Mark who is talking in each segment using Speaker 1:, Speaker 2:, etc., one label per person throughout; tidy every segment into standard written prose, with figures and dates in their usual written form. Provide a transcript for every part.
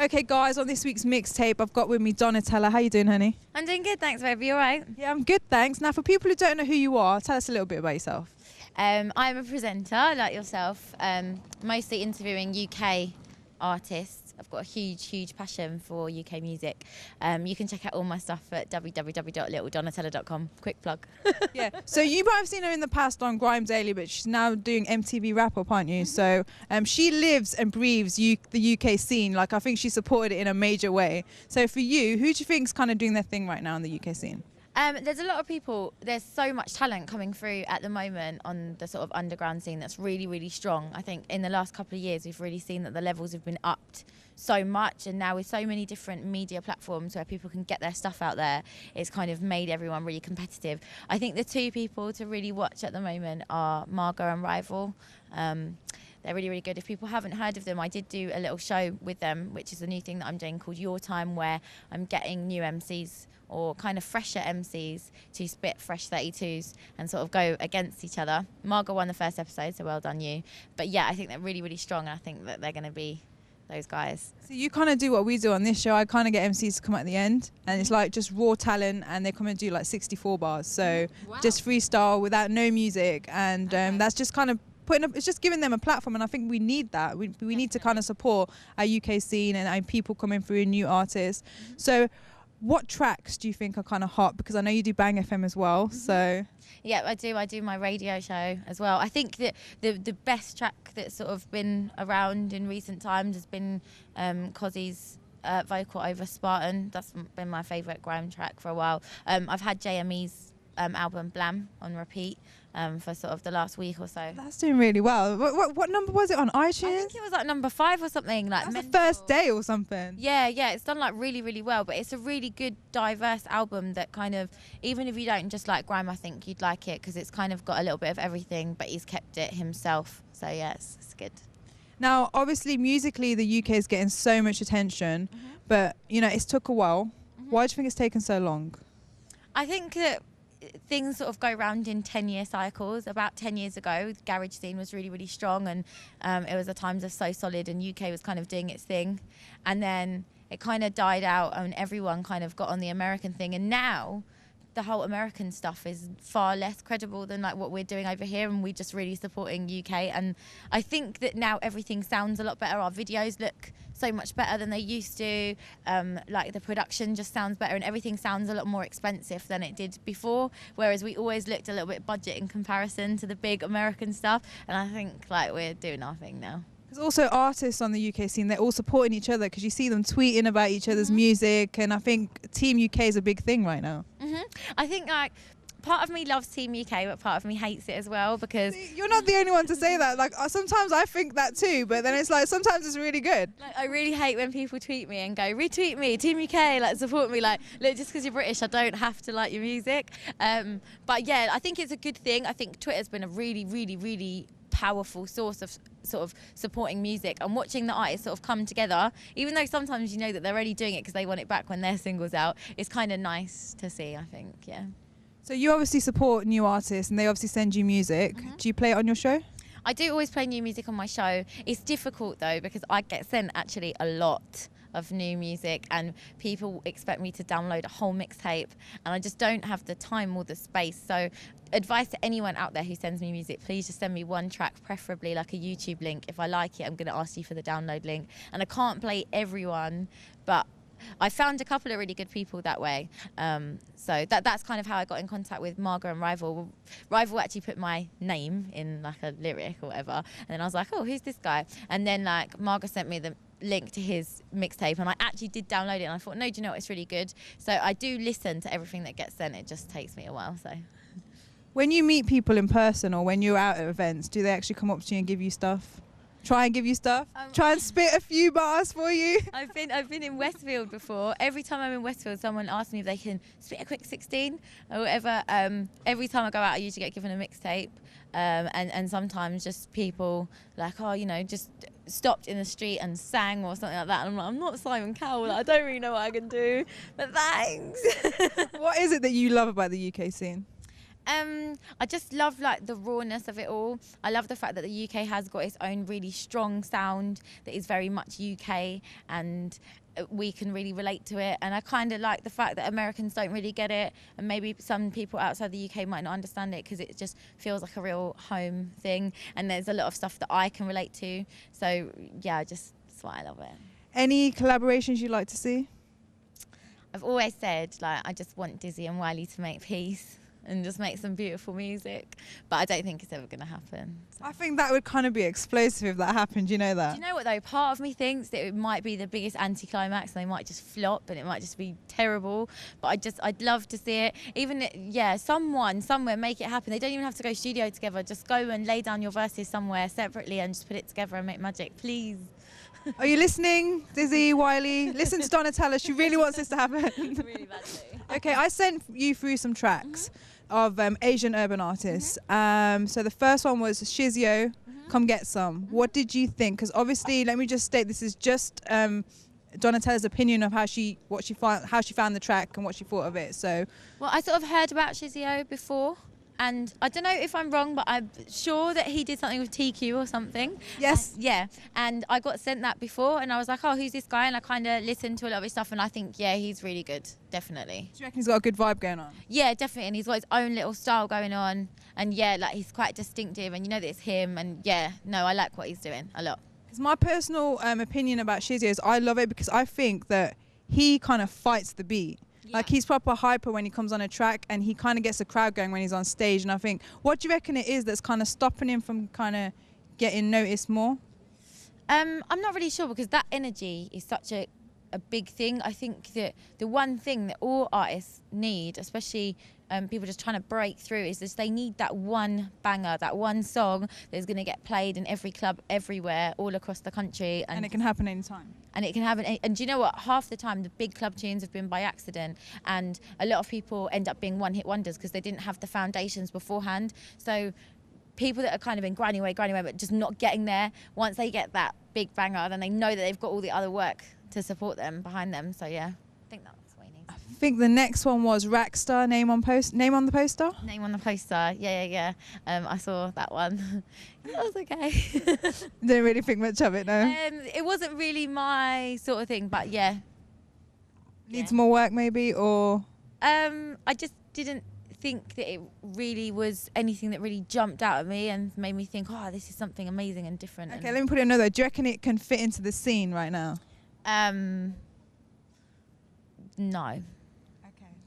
Speaker 1: Okay, guys, on this week's mixtape, I've got with me Donatella. How you doing, honey?
Speaker 2: I'm doing good, thanks, baby. You all right?
Speaker 1: Yeah, I'm good, thanks. Now, for people who don't know who you are, tell us a little bit about yourself.
Speaker 2: I'm a presenter, like yourself, mostly interviewing UK artists. I've got a huge passion for UK music. You can check out all my stuff at www.littledonatella.com. Quick plug.
Speaker 1: Yeah, so you might have seen her in the past on Grime Daily, but she's now doing MTV Wrap Up, aren't you? So she lives and breathes the UK scene. Like, I think she supported it in a major way. So for you, who do you think's kind of doing their thing right now in the UK scene?
Speaker 2: There's a lot of people, there's so much talent coming through at the moment on the sort of underground scene that's really strong. I think in the last couple of years we've really seen that the levels have been upped so much, and now with so many different media platforms where people can get their stuff out there, it's kind of made everyone really competitive. I think the two people to really watch at the moment are Margot and Rival. They're really good. If people haven't heard of them, I did do a little show with them, which is a new thing that I'm doing called Your Time, where I'm getting new MCs or kind of fresher MCs to spit fresh 32s and sort of go against each other. Margot won the first episode, so well done you. But yeah, I think they're really strong, and I think that they're going to be those guys.
Speaker 1: So you kind of do what we do on this show. I kind of get MCs to come at the end, and it's like just raw talent, and they come and do like 64 bars. So just freestyle without no music, and that's just kind of it's just giving them a platform, and I think we need that. We need to kind of support our UK scene and people coming through, new artists. So what tracks do you think are kind of hot? Because I know you do Bang FM as well. So
Speaker 2: yeah, I do my radio show as well. I think that the best track that's sort of been around in recent times has been Cozzy's vocal over Spartan. That's been my favourite grime track for a while. I've had JME's album Blam on repeat for sort of the last week or so.
Speaker 1: That's doing really well. What number was it on iTunes?
Speaker 2: I think it was like number 5 or something. Like
Speaker 1: the first day or something.
Speaker 2: Yeah, it's done like really well, but it's a really good diverse album that kind of, even if you don't just like grime, I think you'd like it because it's kind of got a little bit of everything, but he's kept it himself. So yeah, it's good.
Speaker 1: Now, obviously, musically, the UK is getting so much attention, but you know, it's took a while. Why do you think it's taken so long?
Speaker 2: I think that things sort of go round in 10-year cycles. About 10 years ago, the garage scene was really strong, and it was the times of So Solid, and UK was kind of doing its thing, and then it kind of died out and everyone kind of got on the American thing, and now the whole American stuff is far less credible than like what we're doing over here, and we're just really supporting UK. And I think that now everything sounds a lot better. Our videos look so much better than they used to. Like the production just sounds better, and everything sounds a lot more expensive than it did before, whereas we always looked a little bit budget in comparison to the big American stuff. And I think like we're doing our thing now.
Speaker 1: There's also artists on the UK scene, they're all supporting each other because you see them tweeting about each other's music, and I think Team UK is a big thing right now.
Speaker 2: I think like part of me loves Team UK, but part of me hates it as well, because
Speaker 1: you're not the only one to say that. Like sometimes I think that too, but then it's like sometimes it's really good.
Speaker 2: Like, I really hate when people tweet me and go, retweet me, Team UK, like support me. Like, look, just because you're British, I don't have to like your music. But yeah, I think it's a good thing. I think Twitter's been a really powerful source of sort of supporting music and watching the artists sort of come together, even though sometimes you know that they're only doing it because they want it back when their single's out. It's kind of nice to see, I think. Yeah.
Speaker 1: So you obviously support new artists, and they obviously send you music. Do you play it on your show?
Speaker 2: I do always play new music on my show. It's difficult though, because I get sent actually a lot of new music, and people expect me to download a whole mixtape, and I just don't have the time or the space. So advice to anyone out there who sends me music, please just send me one track, preferably like a YouTube link. If I like it, I'm going to ask you for the download link. And I can't play everyone, but I found a couple of really good people that way. So that's kind of how I got in contact with Margot and Rival. Rival actually put my name in like a lyric or whatever, and then I was like, oh, who's this guy? And then like Margot sent me the link to his mixtape, and I actually did download it, and I thought, no, do you know what, it's really good. So I do listen to everything that gets sent. It just takes me a while. So
Speaker 1: when you meet people in person or when you're out at events, do they actually come up to you and give you stuff? Try and give you stuff? Try and spit a few bars for you?
Speaker 2: I've been in Westfield before. Every time I'm in Westfield, someone asks me if they can spit a quick 16 or whatever. Every time I go out, I usually get given a mixtape. And sometimes just people like, oh, you know, just stopped in the street and sang or something like that. And I'm like, I'm not Simon Cowell. I don't really know what I can do, but thanks.
Speaker 1: What is it that you love about the UK scene?
Speaker 2: I just love like the rawness of it all. I love the fact that the UK has got its own really strong sound that is very much UK, and we can really relate to it. And I kind of like the fact that Americans don't really get it, and maybe some people outside the UK might not understand it because it just feels like a real home thing. And there's a lot of stuff that I can relate to. So yeah, that's why I love it.
Speaker 1: Any collaborations you'd like to see?
Speaker 2: I've always said like I just want Dizzy and Wiley to make peace and just make some beautiful music, but I don't think it's ever going to happen. So.
Speaker 1: I think that would kind of be explosive if that happened. Do you know that?
Speaker 2: Do you know what though? Part of me thinks that it might be the biggest anticlimax, and they might just flop, and it might just be terrible. But I'd love to see it. Even someone somewhere make it happen. They don't even have to go studio together. Just go and lay down your verses somewhere separately and just put it together and make magic, please.
Speaker 1: Are you listening, Dizzy, Wiley? Listen to Donatella. She really wants this to happen.
Speaker 2: Really badly.
Speaker 1: Okay, I sent you through some tracks of Asian urban artists. So the first one was Shizio, Come Get Some. What did you think? Because obviously, let me just state, this is just Donatella's opinion of how she found the track and what she thought of it. So,
Speaker 2: well, I sort of heard about Shizio before. And I don't know if I'm wrong, but I'm sure that he did something with TQ or something.
Speaker 1: Yes.
Speaker 2: Yeah. And I got sent that before, and I was like, oh, who's this guy? And I kind of listened to a lot of his stuff, and I think, yeah, he's really good, definitely.
Speaker 1: Do you reckon he's got a good vibe going on?
Speaker 2: Yeah, definitely. And he's got his own little style going on. And yeah, like he's quite distinctive, and you know that it's him. And yeah, no, I like what he's doing a lot.
Speaker 1: Because my personal opinion about Shizio is I love it because I think that he kind of fights the beat. Yeah. Like he's proper hyper when he comes on a track, and he kind of gets the crowd going when he's on stage. And I think, what do you reckon it is that's kind of stopping him from kind of getting noticed more?
Speaker 2: I'm not really sure, because that energy is such a big thing. I think that the one thing that all artists need, especially people just trying to break through, is just they need that one banger, that one song that's going to get played in every club everywhere all across the country.
Speaker 1: And it can happen anytime.
Speaker 2: And it can happen. And do you know what? Half the time the big club tunes have been by accident, and a lot of people end up being one-hit wonders because they didn't have the foundations beforehand. So people that are kind of in granny way, but just not getting there, once they get that big banger, then they know that they've got all the other work to support them, behind them. So yeah, I think that's what he needs.
Speaker 1: I think the next one was Rackstar, Name on the Poster.
Speaker 2: Name on the Poster, yeah. I saw that one. It was okay.
Speaker 1: Didn't really think much of it, no?
Speaker 2: It wasn't really my sort of thing, but yeah.
Speaker 1: Needs more work maybe, or?
Speaker 2: I just didn't think that it really was anything that really jumped out at me and made me think, oh, this is something amazing and different.
Speaker 1: Okay, let me put it another way. Do you reckon it can fit into the scene right now?
Speaker 2: No.
Speaker 1: Okay,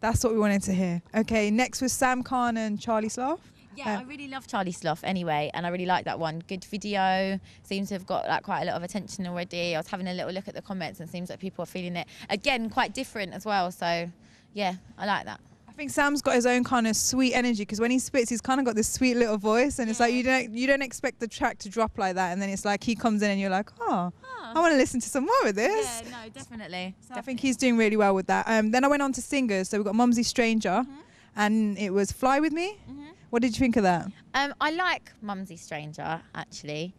Speaker 1: that's what we wanted to hear. Okay, next was Sam Khan and Charlie Sloth.
Speaker 2: Yeah, I really love Charlie Sloth anyway, and I really like that one. Good video, seems to have got like quite a lot of attention already. I was having a little look at the comments, and it seems like people are feeling it. Again, quite different as well, so yeah, I like that.
Speaker 1: I think Sam's got his own kind of sweet energy, because when he spits, he's kind of got this sweet little voice, and it's like you don't expect the track to drop like that, and then it's like he comes in and you're like, oh, I want to listen to some more of this.
Speaker 2: Yeah, no, definitely.
Speaker 1: So I think he's doing really well with that. Then I went on to singers, so we've got Mumsy Stranger, and it was Fly With Me. What did you think of that?
Speaker 2: I like Mumsy Stranger, actually.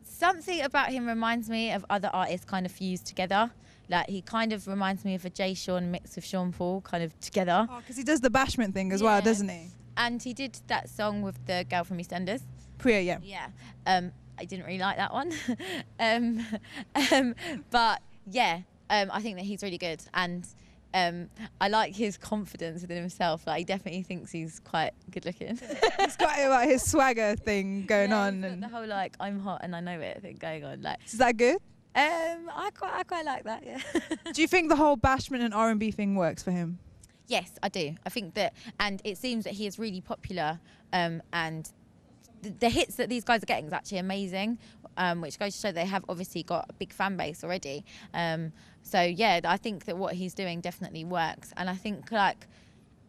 Speaker 2: Something about him reminds me of other artists kind of fused together. Like, he kind of reminds me of a Jay Sean mixed with Sean Paul, kind of together.
Speaker 1: Oh, because he does the bashment thing as well, doesn't he?
Speaker 2: And he did that song with the girl from EastEnders.
Speaker 1: Priya, yeah.
Speaker 2: Yeah. I didn't really like that one. But, yeah, I think that he's really good. And I like his confidence within himself. Like, he definitely thinks he's quite good looking.
Speaker 1: He's got like his swagger thing going on.
Speaker 2: And the whole, like, I'm hot and I know it thing going on. Like,
Speaker 1: is that good?
Speaker 2: I quite like that, yeah.
Speaker 1: Do you think the whole bashment and R&B thing works for him?
Speaker 2: Yes, I do. I think that, and it seems that he is really popular, and the hits that these guys are getting is actually amazing, which goes to show they have obviously got a big fan base already. So yeah, I think that what he's doing definitely works, and I think like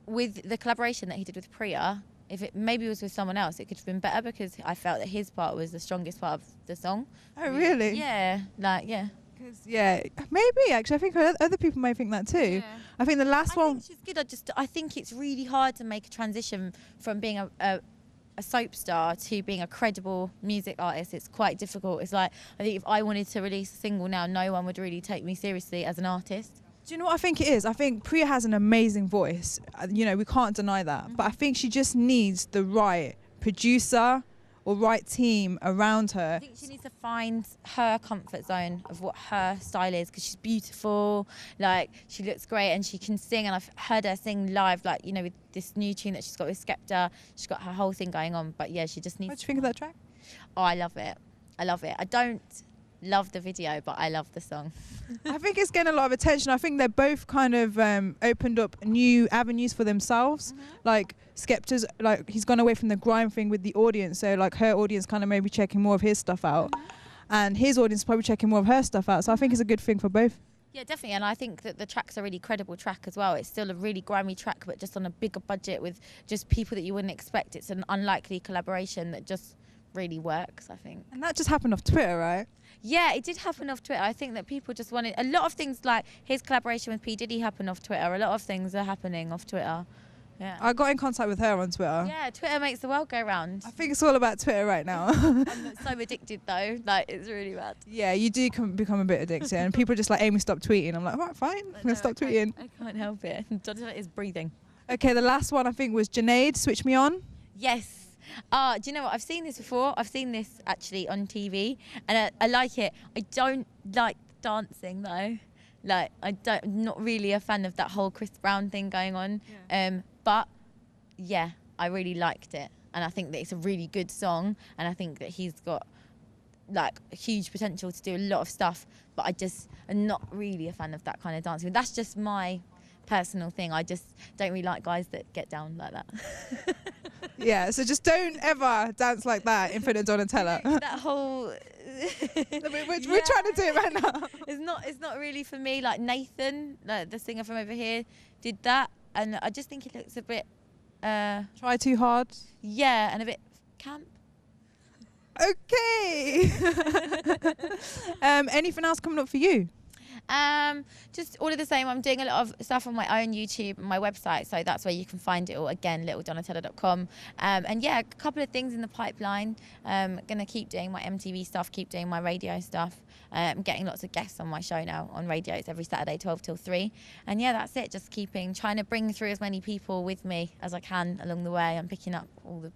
Speaker 2: with the collaboration that he did with Priya, if it maybe was with someone else, it could have been better, because I felt that his part was the strongest part of the song.
Speaker 1: Oh, really?
Speaker 2: Yeah, like, yeah.
Speaker 1: Because, yeah, maybe, actually. I think other people may think that too. Yeah. I think the last one...
Speaker 2: I think she's good. I think it's really hard to make a transition from being a soap star to being a credible music artist. It's quite difficult. It's like, I think if I wanted to release a single now, no one would really take me seriously as an artist.
Speaker 1: Do you know what I think it is? I think Priya has an amazing voice. You know, we can't deny that. But I think she just needs the right producer or right team around her.
Speaker 2: I think she needs to find her comfort zone of what her style is, because she's beautiful, like she looks great and she can sing, and I've heard her sing live, like, you know, with this new tune that she's got with Skepta. She's got her whole thing going on, but yeah, she just needs.
Speaker 1: What do you think of that track?
Speaker 2: Oh, I love it. I love it. I don't love the video, but I love the song.
Speaker 1: I think it's getting a lot of attention. I think they're both kind of opened up new avenues for themselves. Like Skepta's, like, he's gone away from the grime thing with the audience, so like her audience kind of maybe checking more of his stuff out, and his audience probably checking more of her stuff out. So I think it's a good thing for both.
Speaker 2: Yeah, definitely, and I think that the track's a really credible track as well. It's still a really grimy track, but just on a bigger budget with just people that you wouldn't expect. It's an unlikely collaboration that just really works, I think.
Speaker 1: And that just happened off Twitter, right?
Speaker 2: Yeah, it did happen off Twitter. I think that people just wanted a lot of things, like his collaboration with P Diddy happened off Twitter. A lot of things are happening off Twitter. Yeah.
Speaker 1: I got in contact with her on Twitter.
Speaker 2: Yeah, Twitter makes the world go round.
Speaker 1: I think it's all about Twitter right now.
Speaker 2: I'm so addicted though, like it's really bad.
Speaker 1: Yeah, you do become a bit addicted, and people are just like, Amy, stop tweeting. I'm like, all right, fine, I'm gonna stop tweeting.
Speaker 2: I can't help it. Donatella is breathing.
Speaker 1: Okay, the last one I think was Junaid, Switch Me On.
Speaker 2: Yes. Do you know what? I've seen this before. I've seen this actually on TV, and I like it. I don't like dancing though. Like I'm not really a fan of that whole Chris Brown thing going on. Yeah. But yeah, I really liked it, and I think that it's a really good song, and I think that he's got like huge potential to do a lot of stuff. But I just am not really a fan of that kind of dancing. That's just my personal thing. I just don't really like guys that get down like that.
Speaker 1: Yeah, so just don't ever dance like that in front of Donatella.
Speaker 2: That whole
Speaker 1: we're trying to do it right now.
Speaker 2: It's not really for me. Like Nathan, like the singer from over here, did that, and I just think it looks a bit
Speaker 1: try too hard.
Speaker 2: Yeah, and a bit camp.
Speaker 1: Okay. Anything else coming up for you?
Speaker 2: Just all of the same. I'm doing a lot of stuff on my own YouTube and my website, so that's where you can find it all. Again, littledonatella.com. And yeah, a couple of things in the pipeline. Gonna keep doing my MTV stuff, keep doing my radio stuff. I'm getting lots of guests on my show now on radio. It's every Saturday 12 till 3. And yeah, that's it. Just trying to bring through as many people with me as I can along the way. I'm picking up all the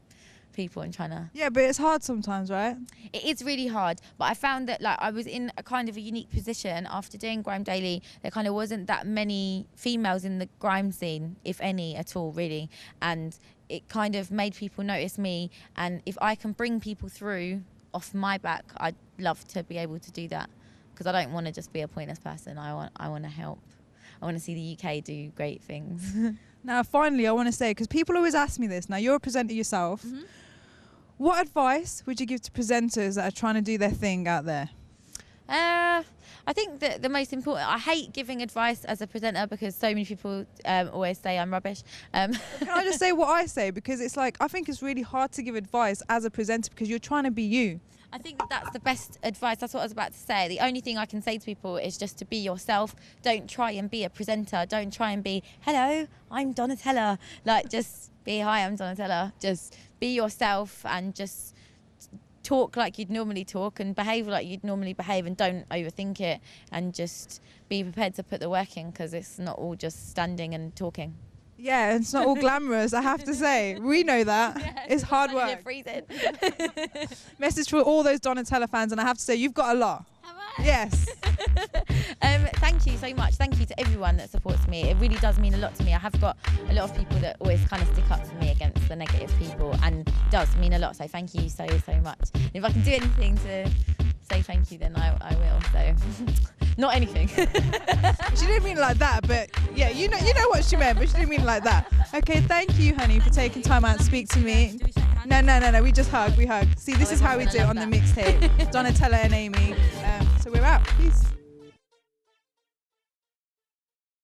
Speaker 2: people and trying to.
Speaker 1: Yeah, but it's hard sometimes, right?
Speaker 2: It is really hard, but I found that like I was in a kind of a unique position after doing Grime Daily. There kind of wasn't that many females in the grime scene, if any at all, really, and it kind of made people notice me. And if I can bring people through off my back, I'd love to be able to do that, because I don't want to just be a pointless person. I want to help. I want to see the UK do great things.
Speaker 1: Now, finally, I want to say, because people always ask me this. Now, you're a presenter yourself. What advice would you give to presenters that are trying to do their thing out there?
Speaker 2: I think that the most important, I hate giving advice as a presenter because so many people always say I'm rubbish.
Speaker 1: Can I just say what I say? Because it's like, I think it's really hard to give advice as a presenter because you're trying to be you.
Speaker 2: I think that that's the best advice. That's what I was about to say. The only thing I can say to people is just to be yourself. Don't try and be a presenter. Don't try and be, hello, I'm Donatella. Like, just be, hi, I'm Donatella. Just be yourself and just talk like you'd normally talk and behave like you'd normally behave, and don't overthink it, and just be prepared to put the work in, because it's not all just standing and talking.
Speaker 1: Yeah, it's not all glamorous, I have to say. We know that. Yeah, it's hard work.
Speaker 2: Freezing.
Speaker 1: Message for all those Donatella fans, and I have to say, you've got a lot.
Speaker 2: Have I?
Speaker 1: Yes.
Speaker 2: Thank you so much. Thank you to everyone that supports me. It really does mean a lot to me. I have got a lot of people that always kind of stick up for me against the negative people, and it does mean a lot. So thank you so much. And if I can do anything to say thank you, then I will. So not anything.
Speaker 1: She didn't mean it like that, but yeah, you know what she meant, but she didn't mean it like that. Okay, thank you, honey, for taking time out to speak to me. No, we just hug. We hug. See, this is how we do it on the mixtape. Donatella and Amy. So we're out. Peace.